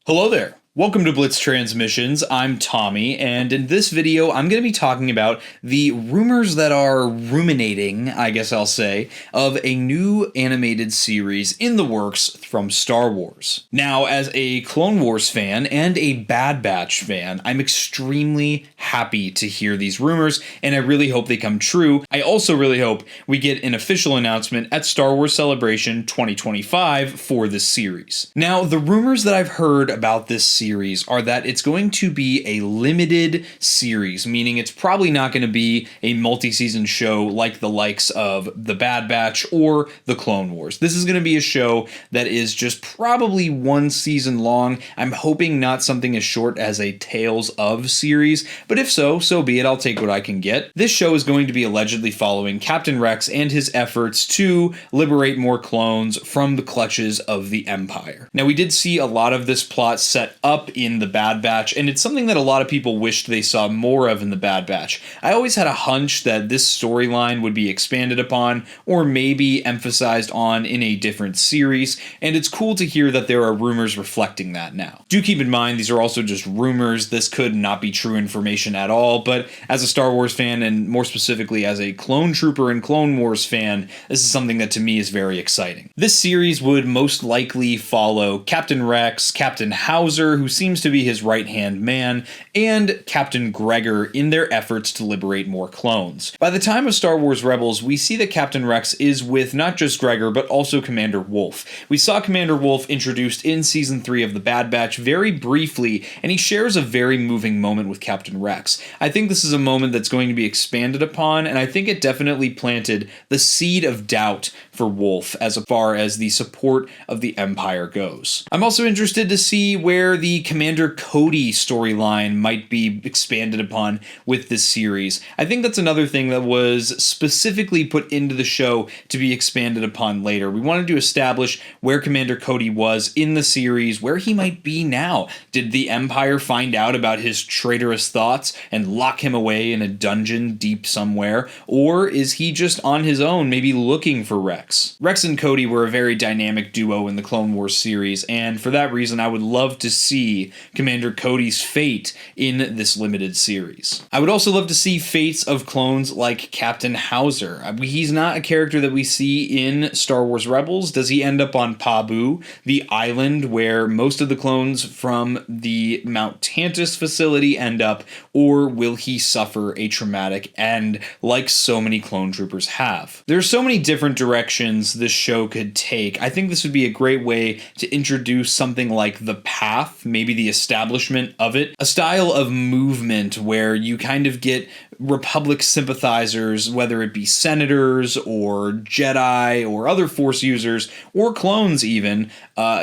Hello there. Welcome to Blitz Transmissions. I'm Tommy, and in this video I'm going to be talking about the rumors that are ruminating, I guess I'll say, of a new animated series in the works from Star Wars. Now, as a Clone Wars fan and a Bad Batch fan, I'm extremely happy to hear these rumors, and I really hope they come true. I also really hope we get an official announcement at Star Wars Celebration 2025 for this series. Now, the rumors that I've heard about this series are that it's going to be a limited series, meaning it's probably not going to be a multi-season show like the likes of The Bad Batch or The Clone Wars. This is going to be a show that is just probably one season long. I'm hoping not something as short as a Tales of series, but if so, so be it. I'll take what I can get. This show is going to be allegedly following Captain Rex and his efforts to liberate more clones from the clutches of the Empire. Now, we did see a lot of this plot set up in The Bad Batch, and it's something that a lot of people wished they saw more of in The Bad Batch. I always had a hunch that this storyline would be expanded upon, or maybe emphasized on in a different series, and it's cool to hear that there are rumors reflecting that now. Do keep in mind, these are also just rumors. This could not be true information at all, but as a Star Wars fan, and more specifically as a Clone Trooper and Clone Wars fan, this is something that to me is very exciting. This series would most likely follow Captain Rex, Captain Hauser, who seems to be his right-hand man, and Captain Gregor in their efforts to liberate more clones. By the time of Star Wars Rebels, we see that Captain Rex is with not just Gregor, but also Commander Wolffe. We saw Commander Wolffe introduced in Season 3 of The Bad Batch very briefly, and he shares a very moving moment with Captain Rex. I think this is a moment that's going to be expanded upon, and I think it definitely planted the seed of doubt for Wolffe as far as the support of the Empire goes. I'm also interested to see where the Commander Cody storyline might be expanded upon with this series. I think that's another thing that was specifically put into the show to be expanded upon later. We wanted to establish where Commander Cody was in the series, where he might be now. Did the Empire find out about his traitorous thoughts and lock him away in a dungeon deep somewhere? Or is he just on his own, maybe looking for Rex? Rex and Cody were a very dynamic duo in the Clone Wars series, and for that reason I would love to see Commander Cody's fate in this limited series. I would also love to see fates of clones like Captain Hauser. He's not a character that we see in Star Wars Rebels. Does he end up on Pabu, the island where most of the clones from the Mount Tantus facility end up, or will he suffer a traumatic end like so many clone troopers have? There are so many different directions this show could take. I think this would be a great way to introduce something like the Path, maybe the establishment of it, a style of movement where you kind of get Republic sympathizers, whether it be senators or Jedi or other Force users or clones even,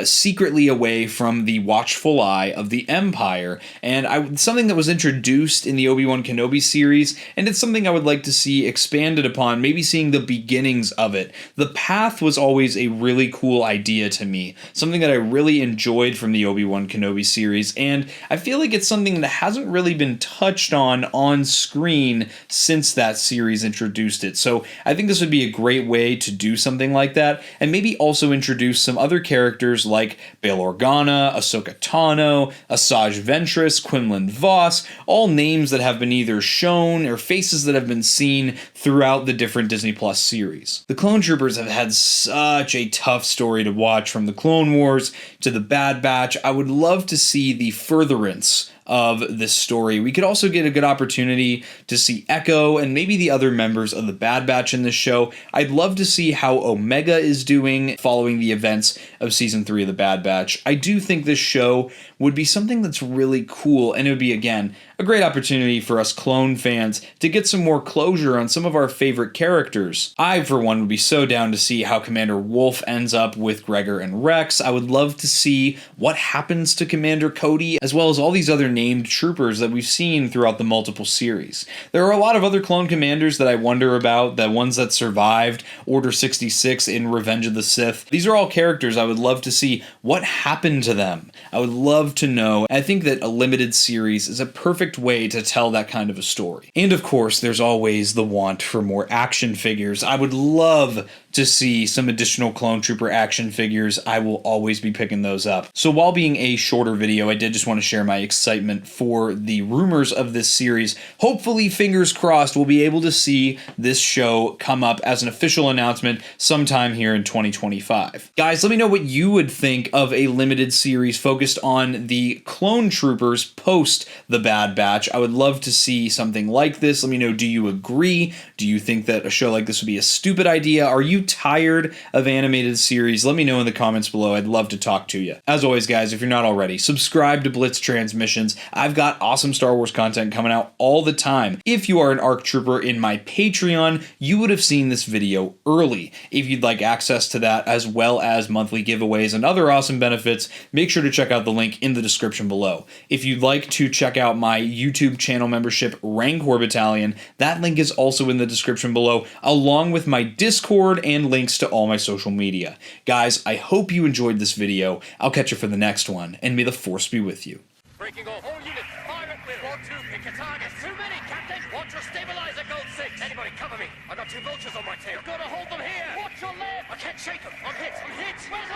secretly away from the watchful eye of the Empire. And something that was introduced in the Obi-Wan Kenobi series, and it's something I would like to see expanded upon, maybe seeing the beginnings of it. The Path was always a really cool idea to me, something that I really enjoyed from the Obi-Wan Kenobi series, and I feel like it's something that hasn't really been touched on screen since that series introduced it. So I think this would be a great way to do something like that, and maybe also introduce some other characters like Bail Organa, Ahsoka Tano, Asajj Ventress, Quinlan Voss, all names that have been either shown or faces that have been seen throughout the different Disney Plus series. The Clone Troopers have had such a tough story to watch, from the Clone Wars to the Bad Batch. I would love to see the furtherance of this story. We could also get a good opportunity to see Echo and maybe the other members of the Bad Batch in this show. I'd love to see how Omega is doing following the events of Season 3 of the Bad Batch. I do think this show would be something that's really cool, and it would be, again, a great opportunity for us clone fans to get some more closure on some of our favorite characters. I, for one, would be so down to see how Commander Wolffe ends up with Gregor and Rex. I would love to see what happens to Commander Cody, as well as all these other named troopers that we've seen throughout the multiple series. There are a lot of other clone commanders that I wonder about, the ones that survived Order 66 in Revenge of the Sith. These are all characters I would love to see what happened to them. I would love to know. I think that a limited series is a perfect way to tell that kind of a story. And of course, there's always the want for more action figures. I would love to see some additional Clone Trooper action figures. I will always be picking those up. So while being a shorter video, I did just want to share my excitement for the rumors of this series. Hopefully, fingers crossed, we'll be able to see this show come up as an official announcement sometime here in 2025. Guys, let me know what you would think of a limited series focused on the Clone Troopers post the Bad Batch. I would love to see something like this. Let me know, do you agree? Do you think that a show like this would be a stupid idea? Are you tired of animated series? Let me know in the comments below. I'd love to talk to you. As always, guys, if you're not already, subscribe to Blitz Transmissions. I've got awesome Star Wars content coming out all the time. If you are an ARC Trooper in my Patreon, you would have seen this video early. If you'd like access to that, as well as monthly giveaways and other awesome benefits, make sure to check out the link in the description below. If you'd like to check out my YouTube channel membership, Rancor Battalion, that link is also in the description below, along with my Discord and links to all my social media. Guys, I hope you enjoyed this video. I'll catch you for the next one, and may the Force be with you. Breaking off all units. Fire at will. 1-2, pick your targets. Too many, Captain. Watch your stabilizer, Gold 6. Anybody cover me. I got 2 vultures on my tail. You've got to hold them here. Watch your left. I can't shake them. I'm hit. I'm hit. Where's